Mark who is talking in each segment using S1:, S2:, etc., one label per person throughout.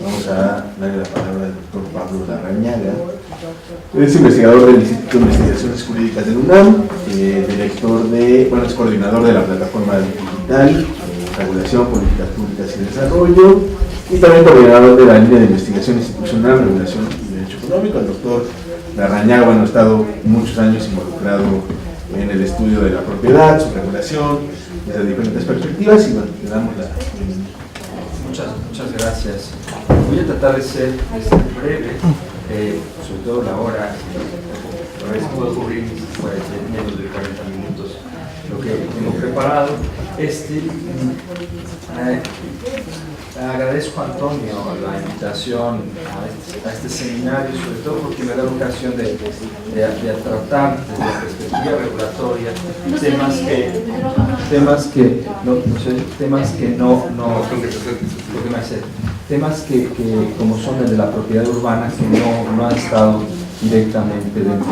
S1: Vamos a darle la palabra al doctor Pablo Larrañaga. Es investigador del Instituto de Investigaciones Jurídicas del UNAM, es coordinador de la plataforma digital, regulación, políticas públicas y desarrollo, y también coordinador de la línea de investigación institucional, regulación y derecho económico. El doctor Larrañaga ha estado muchos años involucrado en el estudio de la propiedad, su regulación, desde diferentes perspectivas, y le damos la bienvenida.
S2: Muchas gracias. Voy a tratar de ser breve, sobre todo la hora. A ver si puedo cubrir menos de 40 minutos lo que tengo preparado. Agradezco a Antonio la invitación a este seminario, sobre todo porque me da la ocasión de tratar desde la perspectiva regulatoria temas que como son el de la propiedad urbana, que no han estado directamente dentro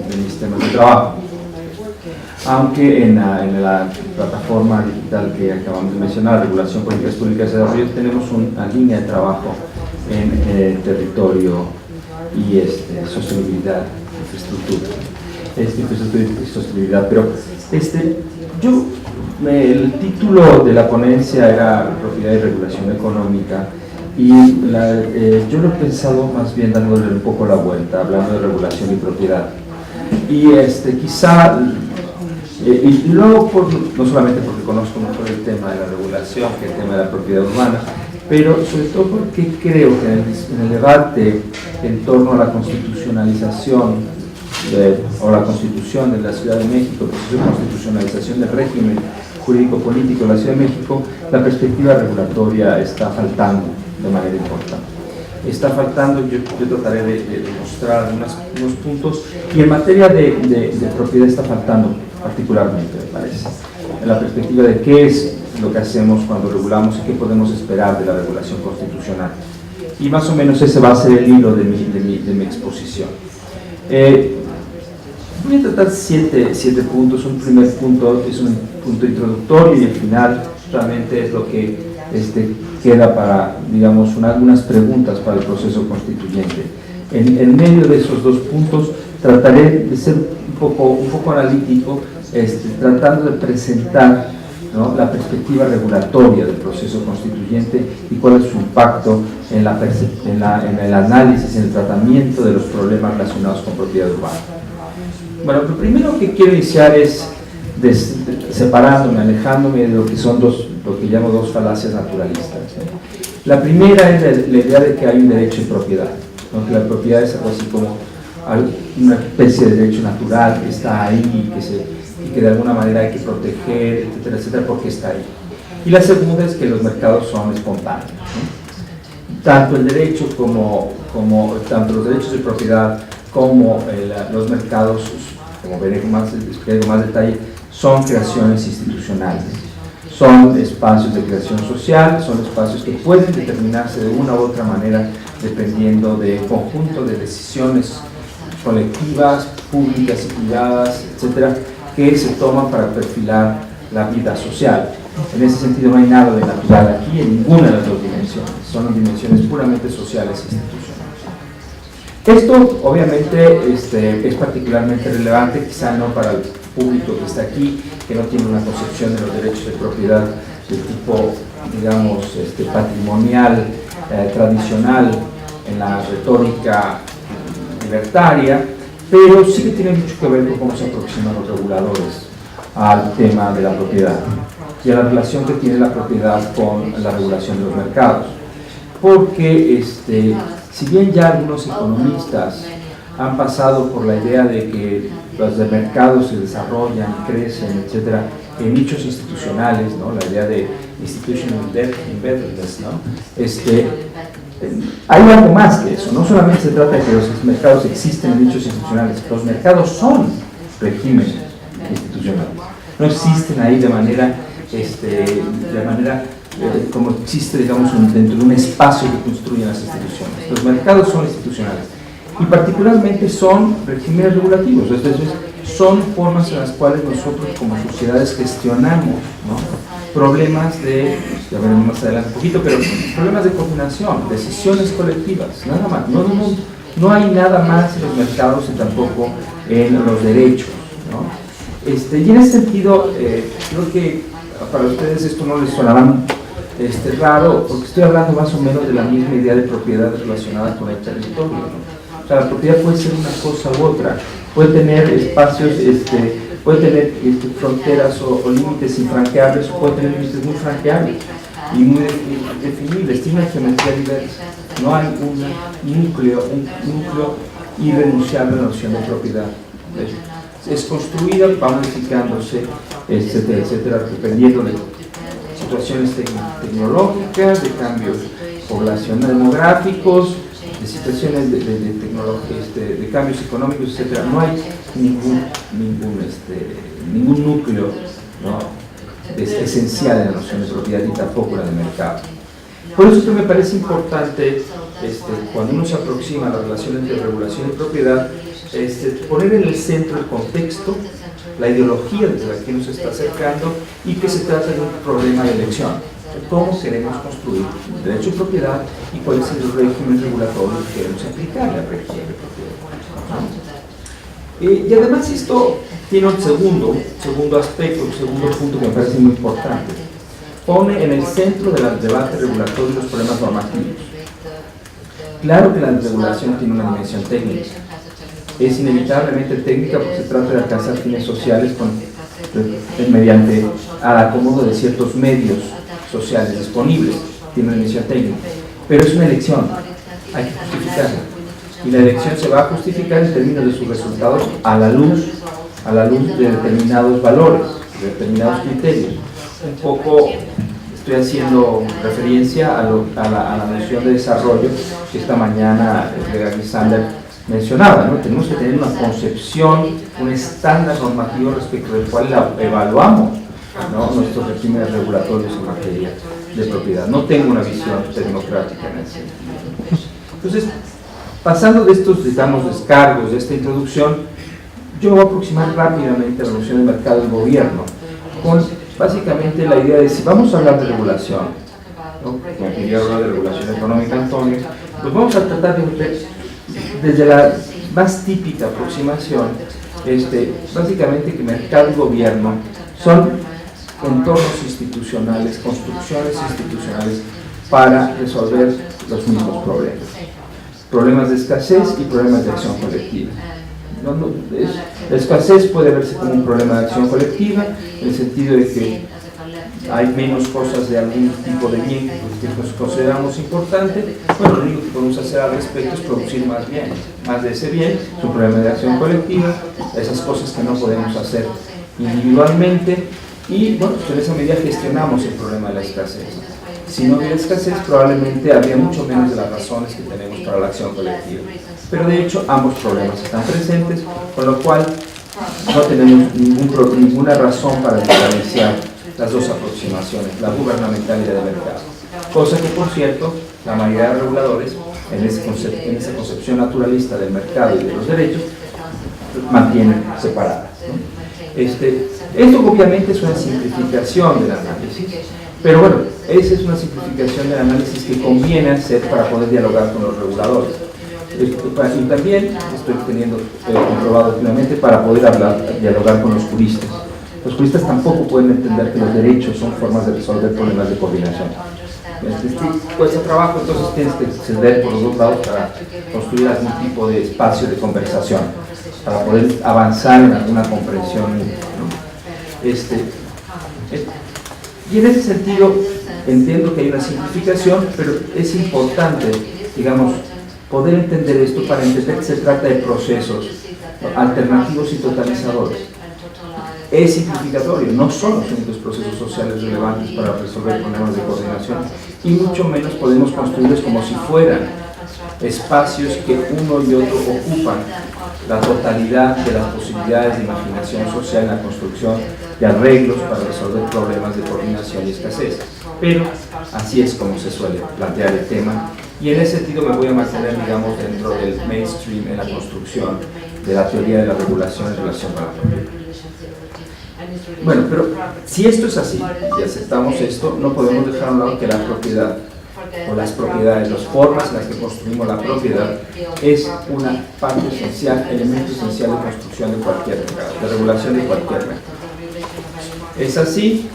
S2: de mis temas de trabajo. Aunque en la plataforma digital que acabamos de mencionar, Regulación, Políticas Públicas y Desarrollo, tenemos una línea de trabajo en territorio y sostenibilidad, infraestructura y sostenibilidad. Pero el título de la ponencia era Propiedad y Regulación Económica, y yo lo he pensado más bien dándole un poco la vuelta, hablando de regulación y propiedad. Y quizá y luego, no solamente porque conozco mejor el tema de la regulación que el tema de la propiedad urbana, pero sobre todo porque creo que en el debate en torno a la constitucionalización o la constitución de la Ciudad de México, el proceso de constitucionalización del régimen jurídico-político de la Ciudad de México, la perspectiva regulatoria está faltando de manera importante. Está faltando, yo trataré de mostrar unos puntos, y en materia de propiedad está faltando particularmente, me parece, en la perspectiva de qué es lo que hacemos cuando regulamos y qué podemos esperar de la regulación constitucional. Y más o menos ese va a ser el hilo de mi exposición. Voy a tratar siete puntos. Un primer punto es un punto introductorio, y el final realmente es lo que queda para, digamos, algunas preguntas para el proceso constituyente. En medio de esos dos puntos trataré de ser un poco analítico, tratando de presentar, ¿no?, la perspectiva regulatoria del proceso constituyente y cuál es su impacto en el análisis, en el tratamiento de los problemas relacionados con propiedad urbana. Bueno, lo primero que quiero iniciar es separándome, alejándome de lo que llamo dos falacias naturalistas. La primera es la idea de que hay un derecho de propiedad, ¿no?, que la propiedad es algo así como una especie de derecho natural que está ahí y que de alguna manera hay que proteger, etcétera, etcétera, porque está ahí. Y la segunda es que los mercados son espontáneos, ¿no? Tanto el derecho tanto los derechos de propiedad como los mercados, como veré con más detalle, son creaciones institucionales. Son espacios de creación social, son espacios que pueden determinarse de una u otra manera dependiendo de un conjunto de decisiones colectivas, públicas y privadas, etcétera, que se toman para perfilar la vida social. En ese sentido no hay nada de natural aquí en ninguna de las dos dimensiones, son dimensiones puramente sociales e institucionales. Esto obviamente es particularmente relevante, quizá no para el público que está aquí, que no tiene una concepción de los derechos de propiedad de tipo, digamos, patrimonial, tradicional en la retórica libertaria, pero sí que tiene mucho que ver con cómo se aproximan los reguladores al tema de la propiedad y a la relación que tiene la propiedad con la regulación de los mercados. Porque si bien ya algunos economistas han pasado por la idea de que los mercados se desarrollan, crecen, etcétera, en nichos institucionales, ¿no?, la idea de institutional embeddedness, ¿no?, hay algo más que eso. No solamente se trata de que los mercados existen en nichos institucionales, los mercados son regímenes institucionales, no existen ahí de manera como existe, digamos, dentro de un espacio que construyen las instituciones. Los mercados son institucionales y particularmente son regímenes regulativos, es decir, son formas en las cuales nosotros como sociedades gestionamos, ¿no?, problemas de ya veremos más adelante un poquito, pero problemas de coordinación, decisiones colectivas, nada más. No hay nada más en los mercados y tampoco en los derechos, ¿no? Y en ese sentido, creo que para ustedes esto no les sonará raro, porque estoy hablando más o menos de la misma idea de propiedad relacionada con el territorio, ¿no? O sea, la propiedad puede ser una cosa u otra, puede tener espacios, puede tener fronteras o límites infranqueables, o puede tener límites muy franqueables y muy definibles, tiene una geometría diversa. No hay un núcleo irrenunciable a la noción de propiedad. Es construida, va modificándose, etcétera, etcétera, dependiendo de situaciones tecnológicas, de cambios poblacionales, demográficos, de situaciones de cambios económicos, etcétera. No hay ningún núcleo, ¿no?, esencial en la noción de propiedad y tampoco la de mercado. Por eso que me parece importante, cuando uno se aproxima a la relación entre regulación y propiedad, poner en el centro el contexto, la ideología desde la que nos está acercando, y que se trata de un problema de elección. ¿Cómo queremos construir el derecho de propiedad y cuál es el régimen regulatorio que queremos aplicarle al régimen de propiedad? Y además esto tiene un segundo aspecto, un segundo punto que me parece muy importante. Pone en el centro del debate regulatorio los problemas normativos. Claro que la regulación tiene una dimensión técnica. Es inevitablemente técnica porque se trata de alcanzar fines sociales mediante al acomodo de ciertos medios sociales disponibles. Tiene una dimensión técnica. Pero es una elección. Hay que justificarla. Y la elección se va a justificar en términos de sus resultados a la luz de determinados valores, de determinados criterios. Un poco estoy haciendo referencia a la noción de desarrollo que esta mañana Gregory Sander mencionaba, ¿no? Tenemos que tener una concepción, un estándar normativo respecto del cual evaluamos, ¿no?, nuestros regímenes regulatorios en materia de propiedad. No tengo una visión tecnocrática en ese sentido. Entonces, pasando de estos, digamos, descargos de esta introducción, yo me voy a aproximar rápidamente a la noción de mercado y gobierno, con básicamente la idea de si vamos a hablar de regulación, ¿no?, como quería hablar de regulación económica Antonio, pues vamos a tratar de ver desde la más típica aproximación, básicamente que mercado y gobierno son entornos institucionales, construcciones institucionales para resolver los mismos problemas. Problemas de escasez y problemas de acción colectiva. La escasez puede verse como un problema de acción colectiva, en el sentido de que hay menos cosas de algún tipo de bien que nos consideramos importante. Bueno, lo único que podemos hacer al respecto es producir más bien. Más de ese bien es un problema de acción colectiva, esas cosas que no podemos hacer individualmente, y bueno, pues en esa medida gestionamos el problema de la escasez. Si no hubiera escasez, probablemente habría mucho menos de las razones que tenemos para la acción colectiva. Pero de hecho, ambos problemas están presentes, con lo cual no tenemos ninguna razón para diferenciar las dos aproximaciones, la gubernamental y la de mercado. Cosa que, por cierto, la mayoría de reguladores, en esa concepción naturalista del mercado y de los derechos, mantienen separadas, ¿no? Esto obviamente es una simplificación del análisis, pero bueno, esa es una simplificación del análisis que conviene hacer para poder dialogar con los reguladores. Y también estoy teniendo comprobado últimamente para poder dialogar con los juristas. Los juristas tampoco pueden entender que los derechos son formas de resolver problemas de coordinación. Cuesta trabajo, entonces tienes que ceder por los dos lados para construir algún tipo de espacio de conversación, para poder avanzar en alguna comprensión, ¿no? Y en ese sentido entiendo que hay una simplificación, pero es importante, digamos, poder entender esto para entender que se trata de procesos alternativos y totalizadores. Es simplificatorio, no son los únicos procesos sociales relevantes para resolver problemas de coordinación, y mucho menos podemos construirlos como si fueran espacios que uno y otro ocupan la totalidad de las posibilidades de imaginación social en la construcción de arreglos para resolver problemas de coordinación y escasez. Pero así es como se suele plantear el tema, y en ese sentido me voy a mantener, digamos, dentro del mainstream en la construcción de la teoría de la regulación en relación con la propiedad. Bueno, pero si esto es así, y aceptamos esto, no podemos dejar a un lado que la propiedad, o las propiedades, las formas en las que construimos la propiedad, es una parte esencial, elemento esencial de construcción de cualquier mercado, de regulación de cualquier mercado. Es así,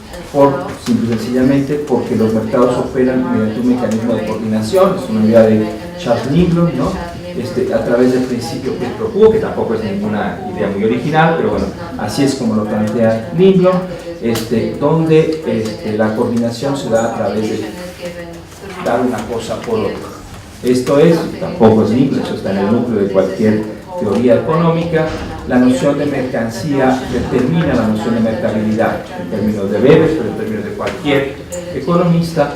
S2: simple y sencillamente, porque los mercados operan mediante un mecanismo de coordinación, es una idea de Charles Niblon, ¿no? A través del principio quid pro quo, que tampoco es ninguna idea muy original, pero bueno, así es como lo plantea Niblon, donde la coordinación se da a través de dar una cosa por otra. Esto es, tampoco es Niblon, eso está en el núcleo de cualquier teoría económica. La noción de mercancía determina la noción de mercabilidad, en términos de Weber, pero en términos de cualquier economista.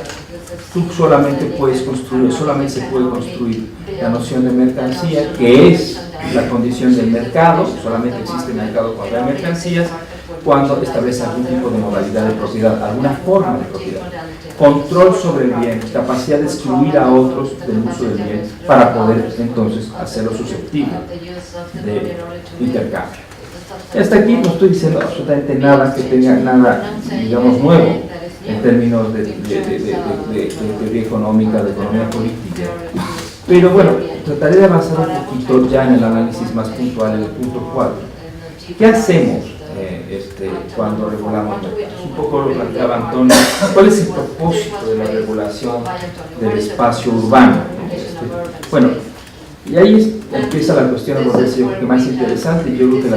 S2: Tú solamente puedes construir, solamente se puede construir la noción de mercancía, que es la condición del mercado, solamente existe mercado cuando hay mercancías, cuando establece algún tipo de modalidad de propiedad, alguna forma de propiedad, control sobre el bien, capacidad de excluir a otros del uso del bien para poder entonces hacerlo susceptible de intercambio. Hasta aquí no estoy diciendo absolutamente nada que tenga nada, digamos, nuevo en términos de teoría económica, de economía política. Pero bueno, trataré de avanzar un poquito ya en el análisis más puntual, en el punto 4. ¿Qué hacemos cuando regulamos mercados? Un poco lo planteaba Antonio. ¿Cuál es el propósito de la regulación del espacio urbano? Bueno, y ahí empieza la cuestión a volverse, yo creo que más interesante, y yo creo que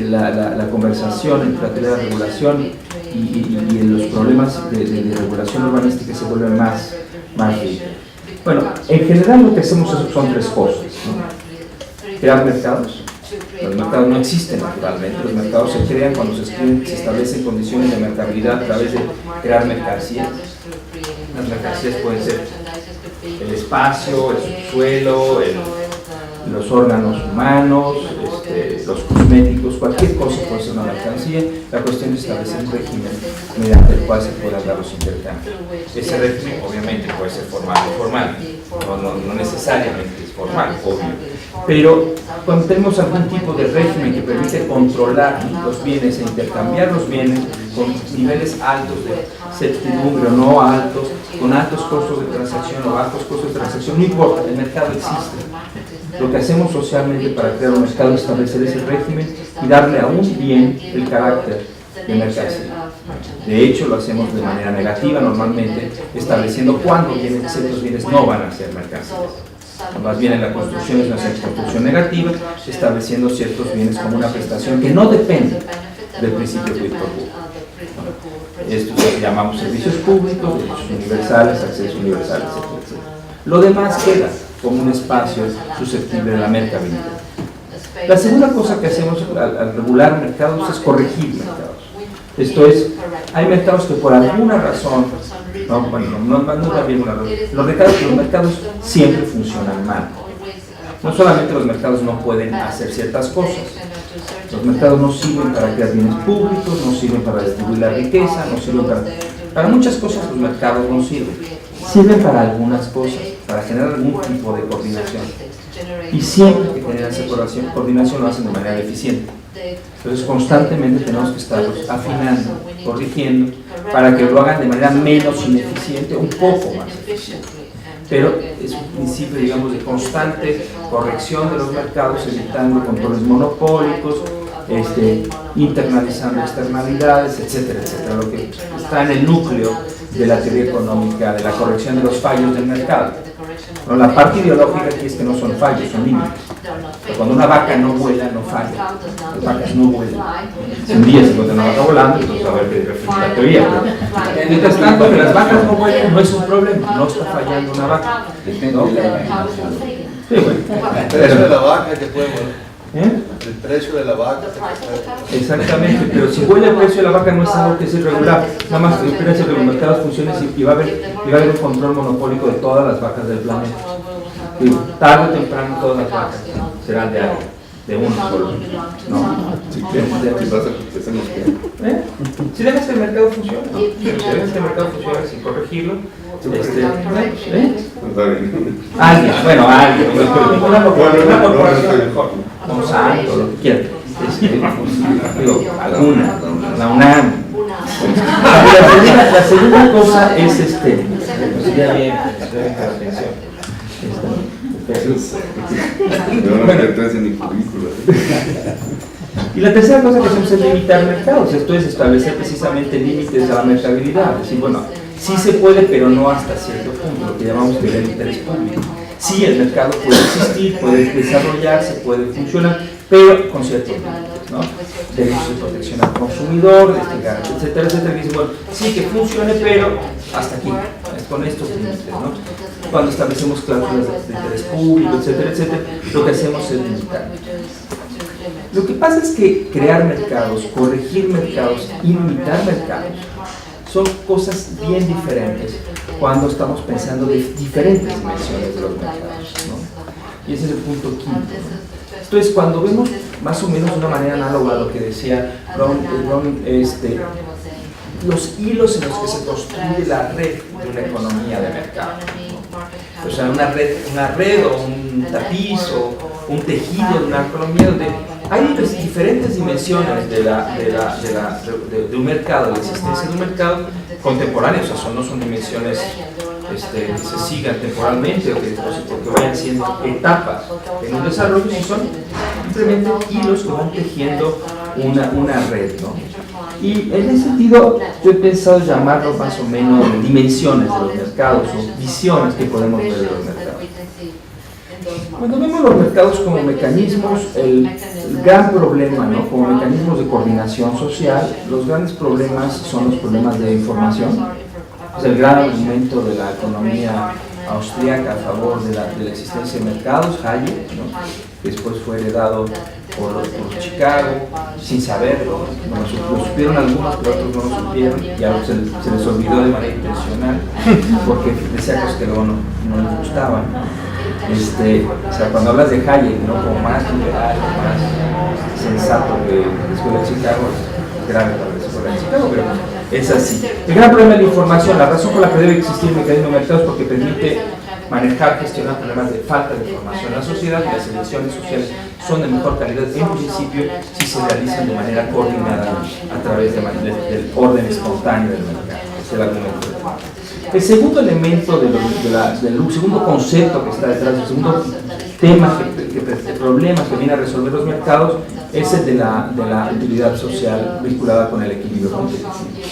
S2: la conversación entre la teoría de la regulación y los problemas de regulación urbanística se vuelven más rica. Bueno, en general lo que hacemos son tres cosas, ¿no? Crear mercados. Los mercados no existen naturalmente, los mercados se crean cuando se establecen condiciones de mercabilidad a través de crear mercancías. Las mercancías pueden ser el espacio, el subsuelo, los órganos humanos, los cosméticos, cualquier cosa puede ser una mercancía. La cuestión es establecer un régimen mediante el cual se puedan dar los intercambios. Ese régimen obviamente puede ser formal o informal, no necesariamente es formal, obvio. Pero cuando tenemos algún tipo de régimen que permite controlar los bienes e intercambiar los bienes con niveles altos de certidumbre o no altos, con altos costos de transacción o bajos costos de transacción, no importa, el mercado existe. Lo que hacemos socialmente para crear un mercado es establecer ese régimen y darle a un bien el carácter de mercancía. De hecho, lo hacemos de manera negativa normalmente, estableciendo cuándo ciertos bienes no van a ser mercancías. Más bien en la construcción es una construcción negativa, estableciendo ciertos bienes como una prestación que no depende del principio quid pro quo. Esto lo llamamos servicios públicos, derechos universales, acceso universal, etc. Lo demás queda como un espacio susceptible de la mercabilidad. La segunda cosa que hacemos al regular mercados es corregir mercados. Esto es, hay mercados que por alguna razón, no va bien una razón, los mercados siempre funcionan mal. No solamente los mercados no pueden hacer ciertas cosas, los mercados no sirven para crear bienes públicos, no sirven para distribuir la riqueza, no sirven para muchas cosas. Los mercados no sirven para algunas cosas, para generar algún tipo de coordinación, y siempre que generan esa coordinación lo hacen de manera eficiente. Entonces constantemente tenemos que estarlos afinando, corrigiendo, para que lo hagan de manera menos ineficiente, un poco más eficiente. Pero es un principio, digamos, de constante corrección de los mercados, evitando controles monopólicos, internalizando externalidades, etcétera, etcétera, lo que está en el núcleo de la teoría económica, de la corrección de los fallos del mercado. Pero la parte ideológica aquí es que no son fallos, son límites. Pero cuando una vaca no vuela, no falla. Las vacas no vuelan. Si un día se encuentra una vaca volando, entonces a ver qué refleja la teoría. Pero, mientras tanto, que las vacas no vuelan no es un problema, no está fallando una vaca.
S3: Depende de la imaginación.
S2: Sí, bueno.
S4: El precio de la vaca te puede morir. El precio de la vaca te puede morir.
S2: Exactamente, pero si vuela el precio de la vaca no es algo que es irregular. Nada más espérense que los mercados funcionen y va a haber un control monopólico de todas las vacas del planeta. Y tarde o temprano todas las vacas serán de uno solo. Si dejas que el mercado funcione, si dejas que el mercado funcione sin corregirlo, alguien, una corporación mejor, Monsanto, lo que quieran, digo, alguna, la UNAM. La segunda cosa es sería bien, y la tercera cosa que hacemos es limitar mercados, esto es establecer precisamente límites a la mercabilidad, es decir, bueno, sí se puede, pero no hasta cierto punto, lo que llamamos teoría del interés público. Sí, el mercado puede existir, puede desarrollarse, puede funcionar, pero con ciertos límites, ¿no? Derechos de protección al consumidor, etcétera, etcétera, que dice, bueno, sí que funcione, pero hasta aquí, con estos límites, ¿no? Cuando establecemos cláusulas de interés público, etcétera, etcétera, lo que hacemos es limitar. Lo que pasa es que crear mercados, corregir mercados y limitar mercados son cosas bien diferentes cuando estamos pensando de diferentes dimensiones de los mercados, ¿no? Y ese es el punto quinto. Entonces, cuando vemos más o menos de una manera análoga a lo que decía Brown, los hilos en los que se construye la red de una economía de mercado, ¿no? O sea, una red o un tapiz o un tejido de una economía donde hay diferentes dimensiones de un mercado, de la existencia de un mercado contemporáneo, o sea, no son dimensiones que se sigan temporalmente o que vayan siendo etapas en un desarrollo, sino son simplemente hilos que van tejiendo una red, ¿no? Y en ese sentido yo he pensado llamarlo más o menos dimensiones de los mercados o visiones que podemos ver de los mercados. Cuando vemos los mercados como mecanismos, el gran problema, ¿no? Como mecanismos de coordinación social, los grandes problemas son los problemas de información. Es el gran argumento de la economía austríaca a favor de la existencia de mercados, Hayek, ¿no? Que después fue heredado por Chicago, sin saberlo, lo supieron algunos, pero otros no lo supieron, y a se les olvidó de manera intencional, porque decía cosas que luego no les gustaban. O sea, cuando hablas de Hayek, ¿no? Como más liberal, más sensato que la escuela de Chicago, es grave para la escuela de Chicago, pero es así. El gran problema de la información, la razón por la que debe existir el mecanismo de mercados es porque permite manejar, gestionar problemas de falta de información en la sociedad, y las elecciones sociales son de mejor calidad en principio si se realizan de manera coordinada a través del orden espontáneo del mercado. Es el argumento. El segundo elemento del segundo concepto que está detrás, el segundo tema, problema que viene a resolver los mercados, es el de la utilidad social vinculada con el equilibrio competitivo.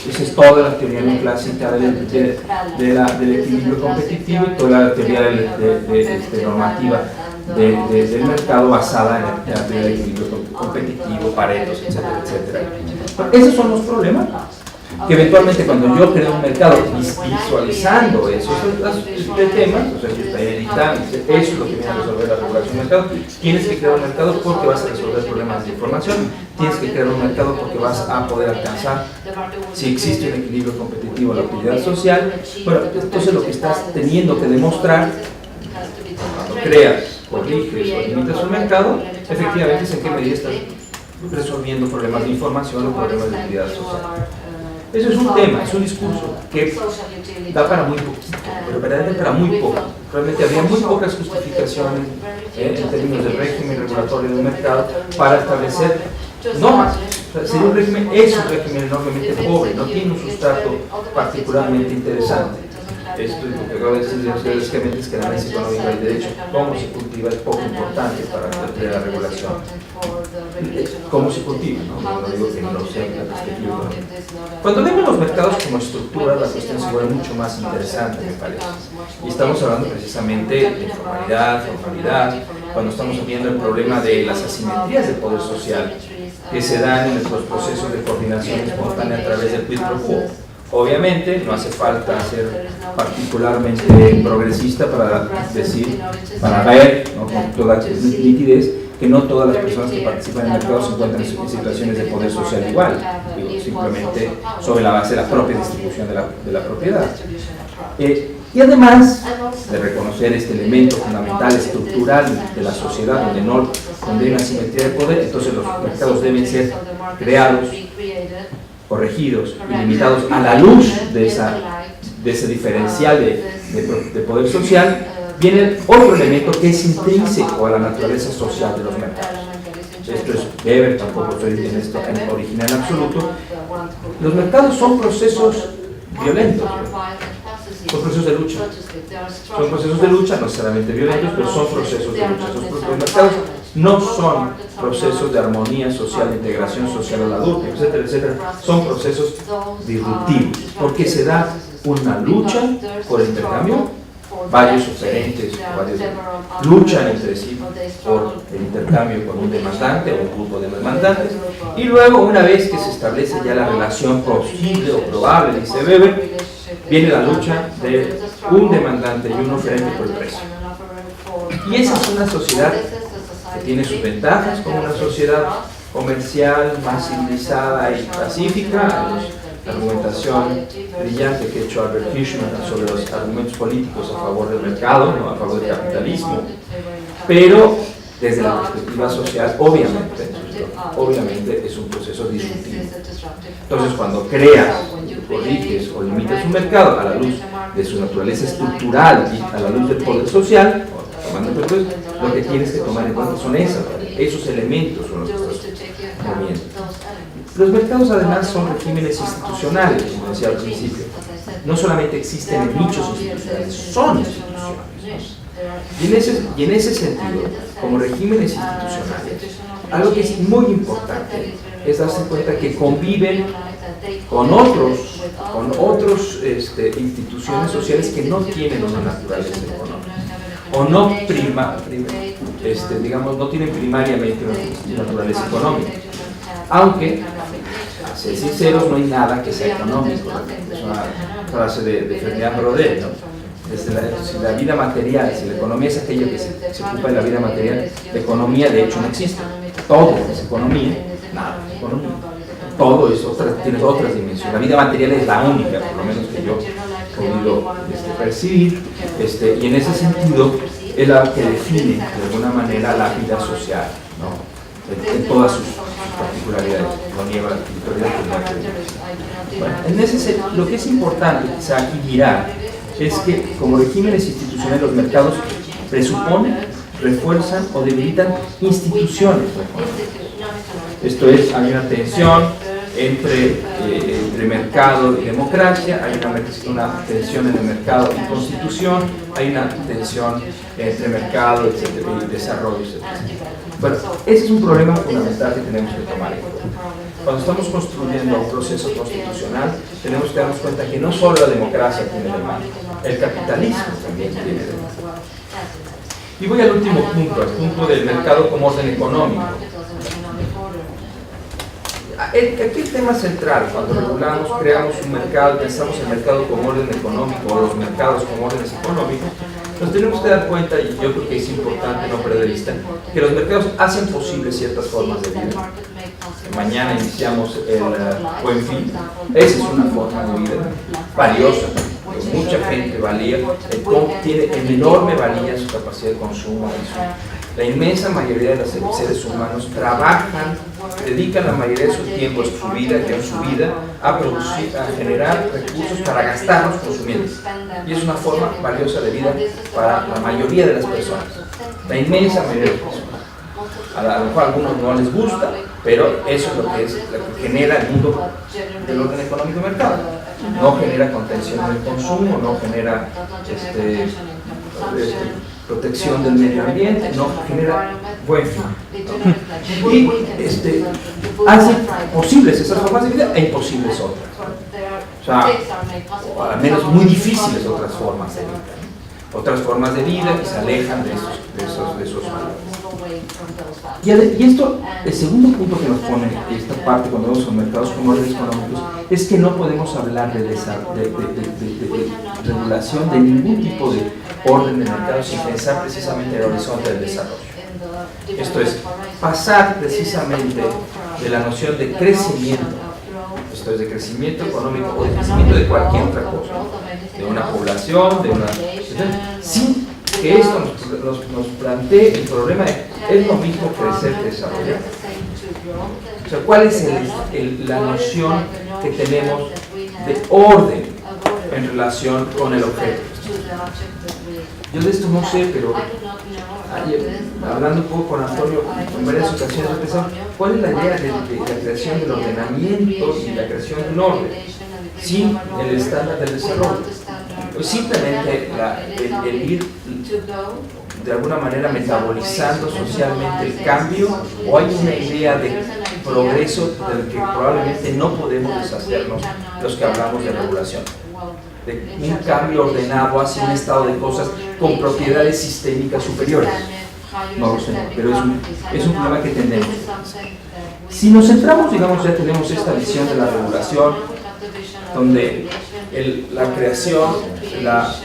S2: Esa es toda la teoría neoclásica del equilibrio competitivo y toda la teoría normativa del mercado basada en la teoría del equilibrio competitivo, Paretos, etcétera, etcétera. Esos son los problemas que eventualmente cuando yo creo un mercado visualizando esos temas, o sea, si está editando, eso es lo que viene a resolver la regulación del mercado. Tienes que crear un mercado porque vas a resolver problemas de información, tienes que crear un mercado porque vas a poder alcanzar, si existe un equilibrio competitivo, la utilidad social. Bueno, entonces lo que estás teniendo que demostrar cuando creas, corriges o limitas un mercado, efectivamente es en qué medida estás resolviendo problemas de información o problemas de utilidad social. Eso es un tema, es un discurso que da para muy poquito, pero verdaderamente para muy poco. Realmente habría muy pocas justificaciones en términos del régimen regulatorio del mercado para establecer normas. O sea, es un régimen enormemente pobre, no tiene un sustrato particularmente interesante. Esto es lo que acabo de decir, básicamente es que la análisis económica del derecho, cómo se cultiva, es poco importante para la regulación. ¿Cómo se cultiva? No digo que no sea la perspectiva. Cuando vemos los mercados como estructura, la cuestión se vuelve mucho más interesante, me parece. Y estamos hablando precisamente de formalidad, cuando estamos viendo el problema de las asimetrías del poder social que se dan en nuestros procesos de coordinación espontánea a través del quid pro quo. Obviamente no hace falta ser particularmente progresista para ver, ¿no? Con toda nitidez que no todas las personas que participan en el mercado se encuentran en situaciones de poder social igual, simplemente sobre la base de la propia distribución de la propiedad. Y además de reconocer este elemento fundamental, estructural de la sociedad donde hay una asimetría de poder, entonces los mercados deben ser creados, corregidos y limitados a la luz de ese diferencial de poder social. Viene otro elemento que es intrínseco a la naturaleza social de los mercados. esto es Weber, tampoco estoy en esto en original en absoluto, los mercados son procesos violentos, son procesos de lucha. Son procesos de lucha, no necesariamente violentos, pero son procesos de lucha. Los mercados no son procesos de armonía social, de integración social al adulto, etcétera, etcétera. Son procesos disruptivos, porque se da una lucha por el intercambio, varios oferentes, varios luchan entre sí por el intercambio con un demandante o un grupo de demandantes, y luego, una vez que se establece ya la relación posible o probable, dice Weber, viene la lucha de un demandante y un oferente por el precio. Y esa es una sociedad que tiene sus ventajas como una sociedad comercial, más civilizada y pacífica. La argumentación brillante que ha hecho Albert Hirschman sobre los argumentos políticos a favor del mercado, no a favor del capitalismo, pero desde la perspectiva social, obviamente es un proceso disruptivo. Entonces, cuando creas, corriges o limitas un mercado a la luz de su naturaleza estructural y a la luz del poder social, lo que tienes que tomar en cuenta son esos elementos son los que estás moviendo. Los mercados además son regímenes institucionales, como decía al principio. No solamente existen en nichos institucionales, son institucionales. Y en ese sentido, como regímenes institucionales, algo que es muy importante es darse cuenta que conviven con otras instituciones sociales que no tienen una naturaleza económica o no no tienen primariamente una naturaleza económica, aunque, a ser sinceros, no hay nada que sea económico. Es una frase de Ferdinand Brodel, ¿no? Si la vida material, si la economía es aquello que se ocupa de la vida material, la economía de hecho no existe. Todo es economía, nada es economía. Todo es tiene otras dimensiones. La vida material es la única, por lo menos que yo he podido percibir, y en ese sentido es la que define de alguna manera la vida social, ¿no? En todas sus particularidades, lo niega la editorial. Lo que es importante quizá aquí mirar es que como regímenes institucionales los mercados presuponen, refuerzan o debilitan instituciones. Esto es, hay una tensión entre mercado y democracia, hay una tensión en el mercado y constitución, hay una tensión entre mercado y desarrollo, etc. Bueno, ese es un problema fundamental que tenemos que tomar en cuenta. Cuando estamos construyendo un proceso constitucional, tenemos que darnos cuenta que no solo la democracia tiene de mal, el capitalismo también tiene de mal. Y voy al último punto, al punto del mercado como orden económico. Aquí el tema central, cuando regulamos, creamos un mercado, pensamos el mercado como orden económico o los mercados como órdenes económicos, nos tenemos que dar cuenta, y yo creo que es importante no perder de vista, que los mercados hacen posible ciertas formas de vida. Mañana iniciamos el Buen Fin. Esa es una forma de vida valiosa, que mucha gente valía, tiene en enorme valía su capacidad de consumo. La inmensa mayoría de los seres humanos trabajan, dedican la mayoría de su tiempo, su vida, a producir, a generar recursos para gastarlos consumiendo. Y es una forma valiosa de vida para la mayoría de las personas, la inmensa mayoría de las personas. A lo mejor a algunos no les gusta, pero eso es lo que genera el mundo del orden económico de mercado. No genera contención del consumo, no genera protección del medio ambiente, no genera buen fin. Y hace posibles esas formas de vida e imposibles otras. O sea, o al menos muy difíciles otras formas de vida. Otras formas de vida que se alejan de esos valores. Y esto, el segundo punto que nos pone esta parte cuando vemos los mercados como órdenes económicos, es que no podemos hablar de regulación de ningún tipo de orden de mercado sin pensar precisamente en el horizonte del desarrollo. Esto es, pasar precisamente de la noción de crecimiento, esto es de crecimiento económico o de crecimiento de cualquier otra cosa, de una población, sin que esto nos plantee el problema de es lo mismo crecer que desarrollar. O sea, ¿cuál es la noción que tenemos de orden en relación con el objeto? Yo de esto no sé, pero hablando un poco con Antonio en varias ocasiones, he pensado, ¿cuál es la idea de la creación del ordenamiento y la creación del orden sin el estándar del desarrollo? Pues simplemente el ir de alguna manera metabolizando socialmente el cambio, o hay una idea de progreso del que probablemente no podemos deshacernos los que hablamos de regulación, de un cambio ordenado hacia un estado de cosas con propiedades sistémicas superiores. No lo sé, pero es un problema que tenemos. Si nos centramos, digamos, ya tenemos esta visión de la regulación, donde la creación, la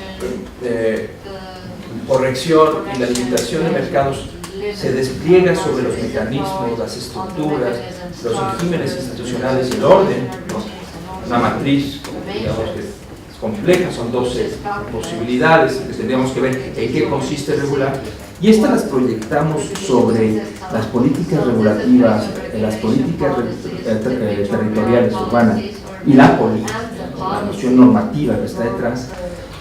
S2: corrección y la limitación de mercados se despliega sobre los mecanismos, las estructuras, los regímenes institucionales y el orden, ¿no? Una matriz, digamos, que es compleja, son 12 posibilidades que tendríamos que ver en qué consiste regular, y estas las proyectamos sobre las políticas regulativas, las políticas territoriales urbanas y la política, la noción normativa que está detrás.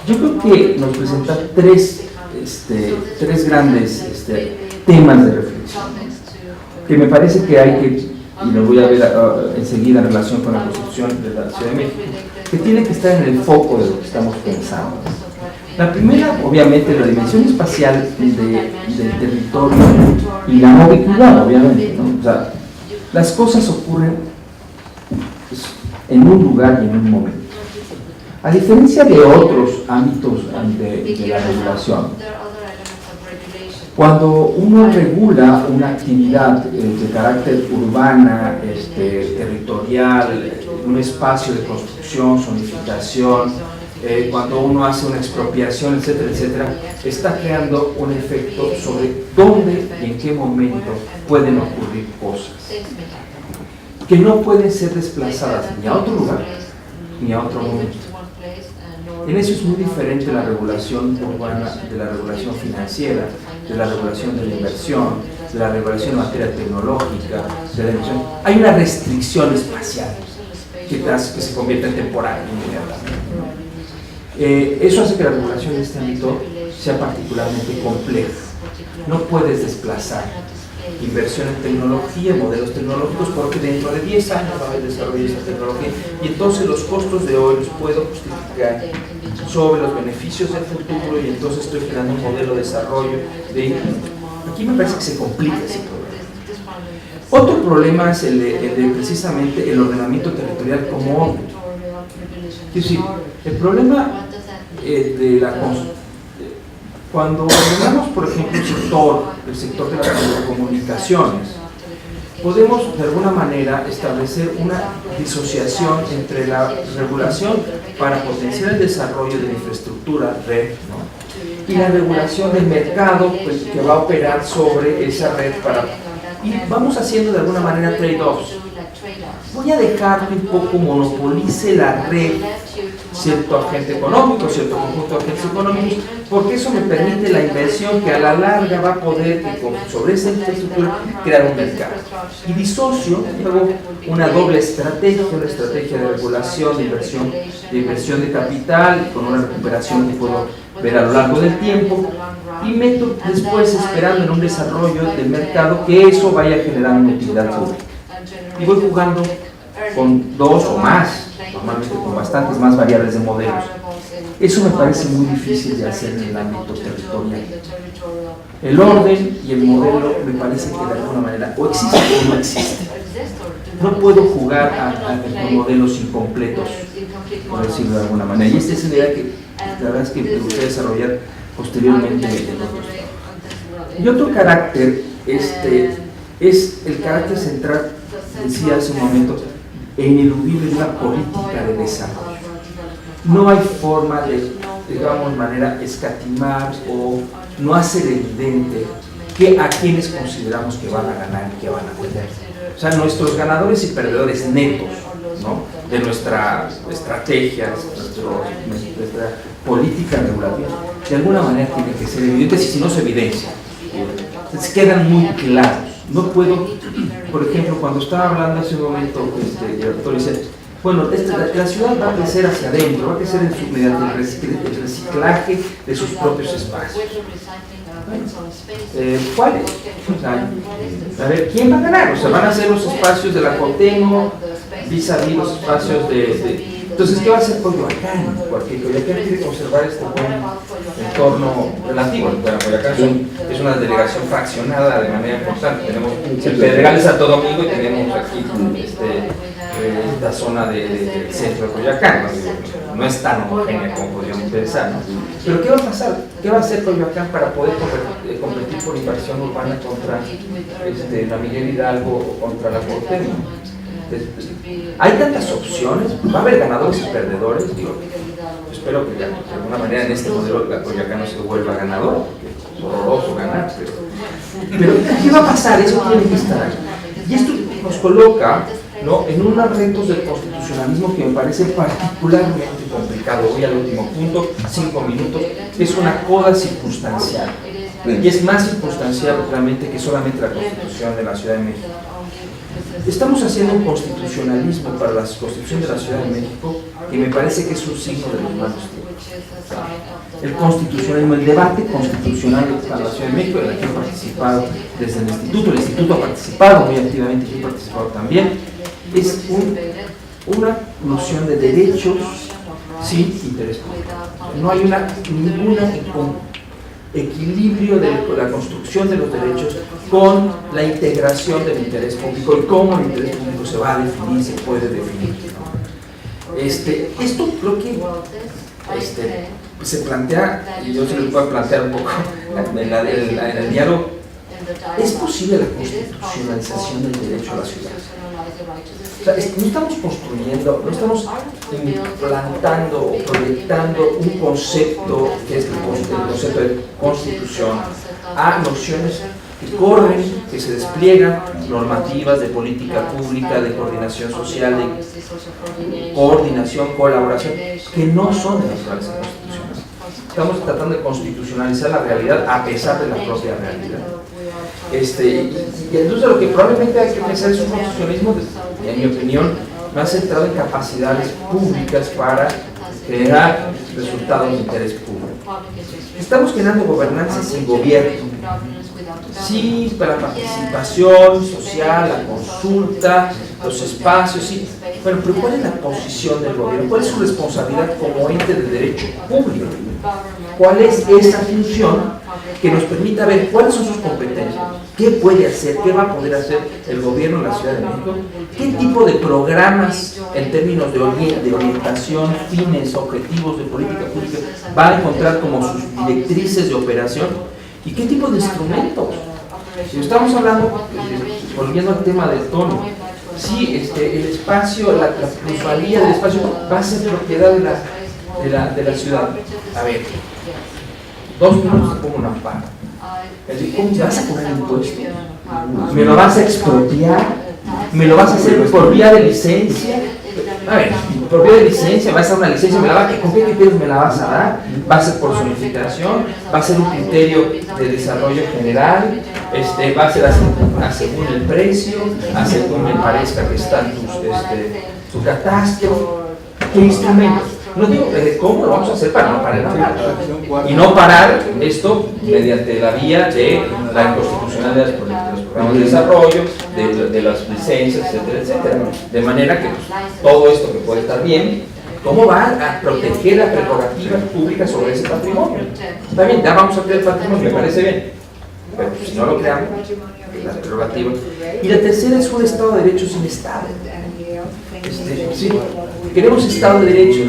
S2: Yo creo que nos presenta tres grandes temas de reflexión que me parece que hay que, y lo voy a ver enseguida en relación con la Constitución de la Ciudad de México, que tiene que estar en el foco de lo que estamos pensando. La primera, obviamente, es la dimensión espacial del territorio y la ubicuidad, obviamente, ¿no? O sea, las cosas ocurren en un lugar y en un momento. A diferencia de otros ámbitos de la regulación, cuando uno regula una actividad de carácter urbana, territorial, un espacio de construcción, zonificación, cuando uno hace una expropiación, etcétera, etcétera, está creando un efecto sobre dónde y en qué momento pueden ocurrir cosas que no pueden ser desplazadas ni a otro lugar ni a otro momento. En eso es muy diferente la regulación urbana de la regulación financiera, de la regulación de la inversión, de la regulación en materia tecnológica, de la inversión. Hay una restricción espacial que hace que se convierta en temporal inmediatamente. Eso hace que la regulación en este ámbito sea particularmente compleja. No puedes desplazar inversión en tecnología, modelos tecnológicos, porque dentro de 10 años va a haber desarrollo de esa tecnología y entonces los costos de hoy los puedo justificar sobre los beneficios del futuro, y entonces estoy creando un modelo de desarrollo. Aquí me parece que se complica ese problema. Otro problema es el de precisamente el ordenamiento territorial como orden. Es decir, el problema de la cuando ordenamos, por ejemplo, el sector de las telecomunicaciones, podemos de alguna manera establecer una disociación entre la regulación para potenciar el desarrollo de la infraestructura red, ¿no? Y la regulación del mercado, pues, que va a operar sobre esa red y vamos haciendo de alguna manera trade-offs. Voy a dejar que un poco monopolice la red cierto agente económico, cierto conjunto de agentes económicos, porque eso me permite la inversión que a la larga va a poder, sobre esa infraestructura, crear un mercado. Y disocio luego una doble estrategia, una estrategia de regulación, de inversión de capital, con una recuperación que puedo ver a lo largo del tiempo, y meto después esperando en un desarrollo del mercado que eso vaya generando una utilidad pública. Y voy jugando con dos o más, normalmente con bastantes más variables de modelos. Eso me parece muy difícil de hacer en el ámbito territorial. El orden y el modelo me parece que de alguna manera o existe o no existe. No puedo jugar con modelos incompletos, por decirlo de alguna manera. Y esta es una idea que la verdad es que me gustaría desarrollar posteriormente en otros. Y otro carácter es el carácter central, decía hace un momento, e ineludible de una política de desarrollo. No hay forma de, digamos, manera escatimar o no hacer evidente a quienes consideramos que van a ganar y que van a perder. O sea, nuestros ganadores y perdedores netos, ¿no?, de nuestra estrategia, nuestra política regulativa, de alguna manera tiene que ser evidentes, y si no se evidencia, entonces quedan muy claros. No puedo, por ejemplo, cuando estaba hablando hace un momento, el doctor dice, Bueno, la ciudad va a crecer hacia adentro, va a crecer mediante el reciclaje de sus propios espacios. ¿Cuáles? A ver, ¿quién va a ganar? O sea, van a ser los espacios de la Cuauhtémoc, vis-a-vis los espacios de... Entonces, ¿qué va a hacer Coyoacán? Porque Coyoacán quiere conservar este buen entorno relativo. Bueno, Coyoacán es una delegación fraccionada de manera constante. Tenemos el Pedregal de Santo Domingo y tenemos aquí esta zona del centro de Coyoacán. No es tan homogénea como podríamos pensar, ¿no? Pero ¿qué va a pasar? ¿Qué va a hacer Coyoacán para poder competir por inversión urbana contra la Miguel Hidalgo o contra la Cuauhtémoc? Hay tantas opciones, va a haber ganadores y perdedores. Digo, espero que de alguna manera en este modelo la Coyoacán no se vuelva ganador, porque es horroroso ganar, pero ¿qué va a pasar? Eso tiene que estar ahí. Y esto nos coloca, ¿no?, en unos retos del constitucionalismo que me parece particularmente complicado. Voy al último punto, 5 minutos, es una coda circunstancial. Y es más circunstancial realmente que solamente la Constitución de la Ciudad de México. Estamos haciendo un constitucionalismo para la Constitución de la Ciudad de México que me parece que es un signo de los malos tiempos. El constitucionalismo, el debate constitucional para la Ciudad de México, en el que he participado desde el Instituto ha participado muy activamente, y he participado también, es una noción de derechos sin interés público. No hay ninguna equilibrio de la construcción de los derechos con la integración del interés público y cómo el interés público se va a definir, se puede definir. Esto creo que se plantea, y yo se lo puedo plantear un poco en el diálogo. ¿Es posible la constitucionalización del derecho a la ciudad? O sea, no estamos construyendo, no estamos implantando o proyectando un concepto que es el concepto de constitución a nociones que corren, que se despliegan, normativas de política pública, de coordinación social, de coordinación, colaboración, que no son de naturaleza constitucional. Estamos tratando de constitucionalizar la realidad a pesar de la propia realidad. Y entonces lo que probablemente hay que pensar es un constitucionalismo, en mi opinión, más centrado en capacidades públicas para generar resultados de interés público. Estamos generando gobernanza sin gobierno. Sí, para la participación social, la consulta, los espacios, sí. Bueno, pero ¿cuál es la posición del gobierno? ¿Cuál es su responsabilidad como ente de derecho público? ¿Cuál es esa función que nos permita ver cuáles son sus competencias? ¿Qué puede hacer? ¿Qué va a poder hacer el gobierno en la Ciudad de México? ¿Qué tipo de programas en términos de orientación, fines, objetivos de política pública va a encontrar como sus directrices de operación? ¿Y qué tipo de instrumentos? Si estamos hablando, volviendo al tema del tono, sí, el espacio, la plusvalía del espacio va a ser propiedad de la ciudad. A ver, 2 minutos te pongo una amparo. ¿Cómo vas a poner impuesto? ¿Me lo vas a expropiar? ¿Me lo vas a hacer por vía de licencia? A ver, por vía de licencia, va a ser una licencia, ¿con qué criterios me la vas a dar? ¿Va a ser por zonificación? ¿Va a ser un criterio de desarrollo general? ¿Va a ser a según el precio? ¿A según me parezca que está tu catastro? ¿Qué instrumentos? No digo cómo lo vamos a hacer para no parar nada. Y no parar esto mediante la vía de la inconstitucionalidad de los programas de desarrollo, de las licencias, etcétera, etcétera. De manera que todo esto que puede estar bien, ¿cómo va a proteger la prerrogativa pública sobre ese patrimonio? Está bien, ya vamos a crear el patrimonio, me parece bien. Pero si no lo creamos, la prerrogativa. Y la tercera es un Estado de Derecho sin Estado. Sí, queremos Estado de Derecho.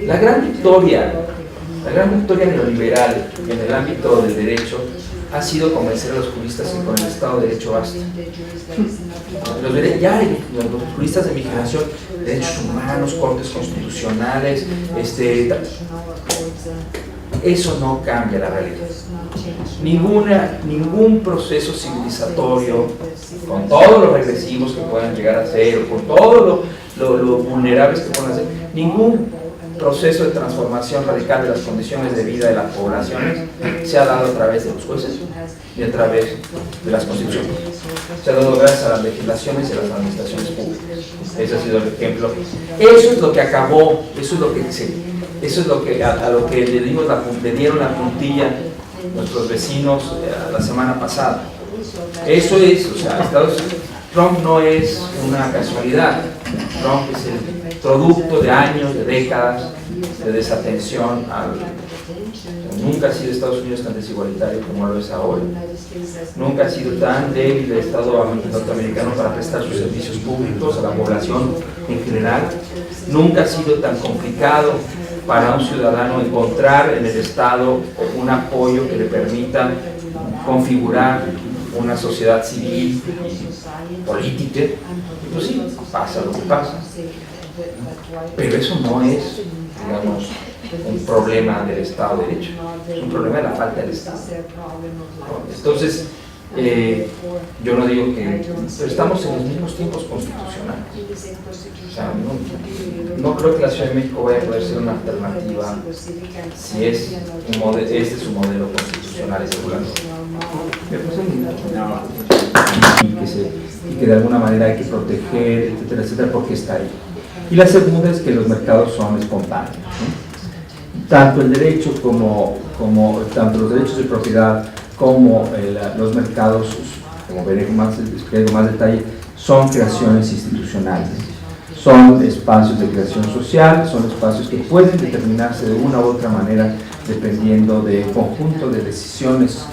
S2: La gran victoria neoliberal en el ámbito del derecho ha sido convencer a los juristas que con el Estado de Derecho basta. Los juristas de mi generación, derechos humanos, cortes constitucionales, eso no cambia la realidad. Ningún proceso civilizatorio, con todos los regresivos que puedan llegar a ser, o con todo lo vulnerables que puedan ser, ningún proceso de transformación radical de las condiciones de vida de las poblaciones se ha dado a través de los jueces. ni a través de las constituciones. Se ha dado gracias a las legislaciones y a las administraciones públicas. Ese ha sido el ejemplo. Eso es lo que acabó, eso es lo que a lo que le dieron la puntilla nuestros vecinos la semana pasada. Eso es, o sea, Trump no es una casualidad. Trump es el producto de años, de décadas de desatención nunca ha sido Estados Unidos tan desigualitario como lo es ahora. Nunca ha sido tan débil el Estado norteamericano para prestar sus servicios públicos a la población en general. Nunca ha sido tan complicado para un ciudadano encontrar en el Estado un apoyo que le permita configurar una sociedad civil y política. Pues sí, pasa lo que pasa. Pero eso no es, digamos, un problema del Estado de Derecho, es un problema de la falta del Estado. Entonces, yo no digo que... Pero estamos en los mismos tiempos constitucionales. O sea, no creo que la Ciudad de México vaya a poder ser una alternativa si es este es su modelo constitucional y regular. Y que de alguna manera hay que proteger, etcétera, etcétera, porque está ahí. Y la segunda es que los mercados son espontáneos, ¿no? Tanto el derecho tanto los derechos de propiedad como los mercados, como veré con más detalle, son creaciones institucionales. Son espacios de creación social, son espacios que pueden determinarse de una u otra manera dependiendo del conjunto de decisiones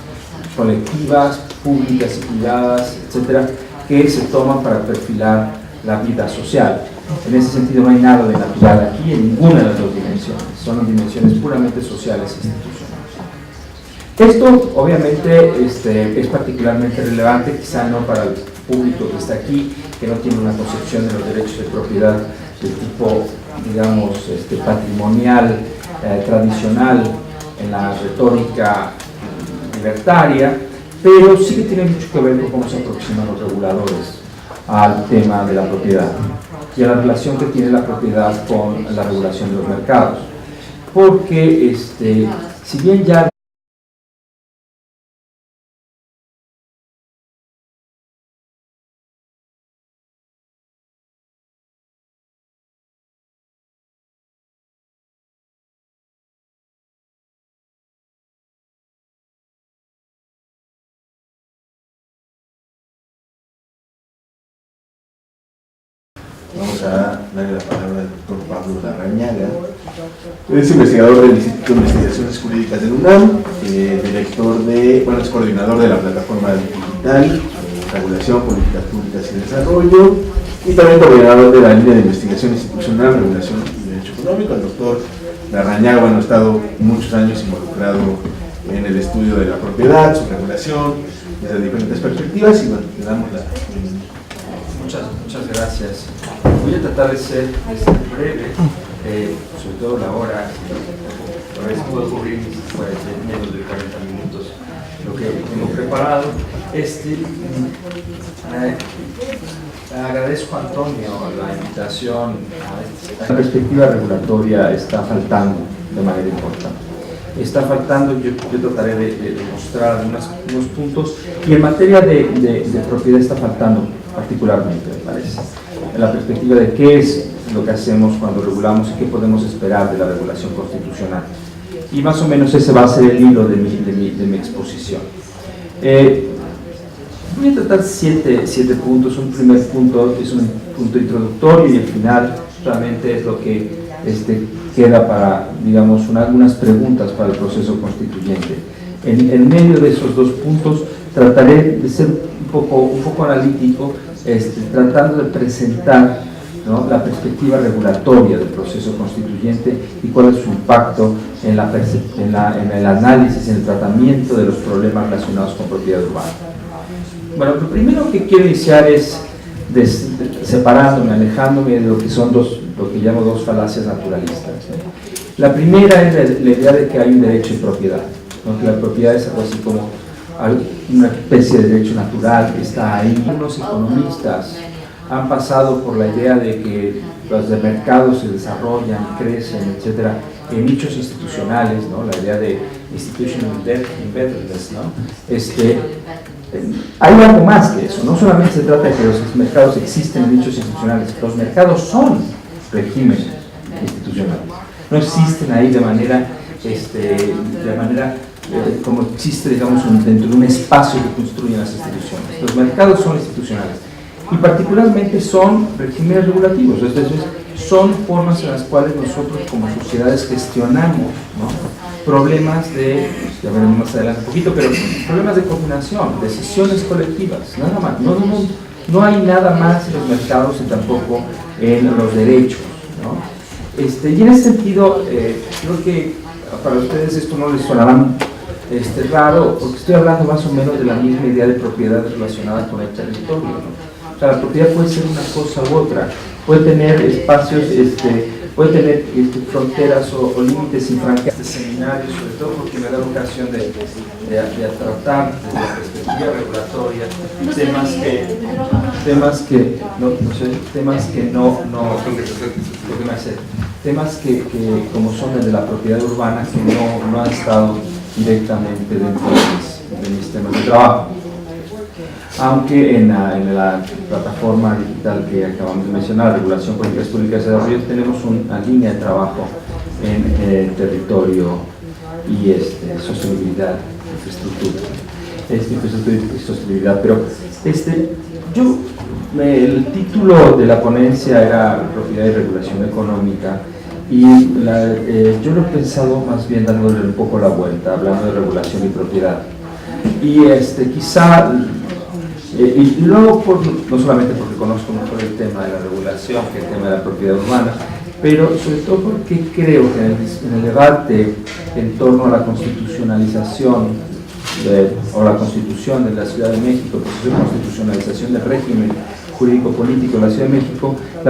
S2: colectivas, públicas y privadas, etcétera, que se toman para perfilar la vida social. En ese sentido no hay nada de natural aquí en ninguna de las dos dimensiones, son dimensiones puramente sociales e institucionales. Esto obviamente es particularmente relevante, quizá no para el público que está aquí, que no tiene una concepción de los derechos de propiedad de tipo, digamos, patrimonial, tradicional en la retórica libertaria, pero sí que tiene mucho que ver con cómo se aproximan los reguladores al tema de la propiedad y a la relación que tiene la propiedad con la regulación de los mercados. Porque, si bien ya
S1: vamos a darle la palabra al doctor Pablo Larrañaga. Es investigador del Instituto de Investigaciones Jurídicas del UNAM, es coordinador de la plataforma digital, regulación, políticas públicas y desarrollo, y también coordinador de la línea de investigación institucional, regulación y derecho económico. El doctor Larrañaga ha estado muchos años involucrado en el estudio de la propiedad, su regulación, desde diferentes perspectivas, y bueno, le damos la bienvenida.
S2: Muchas gracias. Voy a tratar de ser breve, sobre todo la hora. A ver si puedo cubrir menos de 40 minutos lo que tengo preparado. Agradezco a Antonio la invitación. La perspectiva regulatoria está faltando de manera importante. Está faltando, yo trataré de mostrar unos puntos, y en materia de propiedad está faltando particularmente, me parece, en la perspectiva de qué es lo que hacemos cuando regulamos y qué podemos esperar de la regulación constitucional. Y más o menos ese va a ser el hilo de mi exposición. Voy a tratar siete puntos. Un primer punto es un punto introductorio, y el final realmente es lo que queda para, digamos, algunas preguntas para el proceso constituyente. En medio de esos dos puntos trataré de ser un poco analítico, tratando de presentar, ¿no?, la perspectiva regulatoria del proceso constituyente y cuál es su impacto en el análisis, en el tratamiento de los problemas relacionados con propiedad urbana. Bueno, lo primero que quiero iniciar es separándome, alejándome de lo que llamo dos falacias naturalistas, ¿no? La primera es la idea de que hay un derecho de propiedad, ¿no?, que la propiedad es algo así como una especie de derecho natural que está ahí. Algunos economistas han pasado por la idea de que los mercados se desarrollan, crecen, etcétera, en nichos institucionales, ¿no? La idea de institutional embeddedness, ¿no? Hay algo más que eso, no solamente se trata de que los mercados existen en nichos institucionales, los mercados son regímenes institucionales, no existen ahí de manera como existe, digamos, dentro de un espacio que construyen las instituciones. Los mercados son institucionales y particularmente son regímenes regulativos, es decir, son formas en las cuales nosotros como sociedades gestionamos, ¿no?, problemas de, ya veremos más adelante un poquito, pero problemas de coordinación, decisiones colectivas, nada más. No hay nada más en los mercados y tampoco en los derechos, ¿no? Y en ese sentido, creo que para ustedes esto no les sonará raro, porque estoy hablando más o menos de la misma idea de propiedad relacionada con el territorio, ¿no? O sea, la propiedad puede ser una cosa u otra, puede tener espacios, puede tener fronteras o límites infranqueables. Este seminario, sobre todo porque me da ocasión de tratar desde la perspectiva regulatoria temas que como son el de la propiedad urbana, que no han estado directamente dentro de mis temas de trabajo. Aunque en la plataforma digital que acabamos de mencionar, Regulación, Políticas Públicas de Desarrollo, tenemos una línea de trabajo en territorio y sostenibilidad, infraestructura y sostenibilidad. Pero el título de la ponencia era Propiedad y Regulación Económica, y yo lo he pensado más bien dándole un poco la vuelta, hablando de regulación y propiedad. Y quizá y luego, no solamente porque conozco mejor el tema de la regulación que el tema de la propiedad urbana, pero sobre todo porque creo que en el debate en torno a la constitucionalización o la constitución de la Ciudad de México, el proceso de constitucionalización del régimen jurídico-político de la Ciudad de México,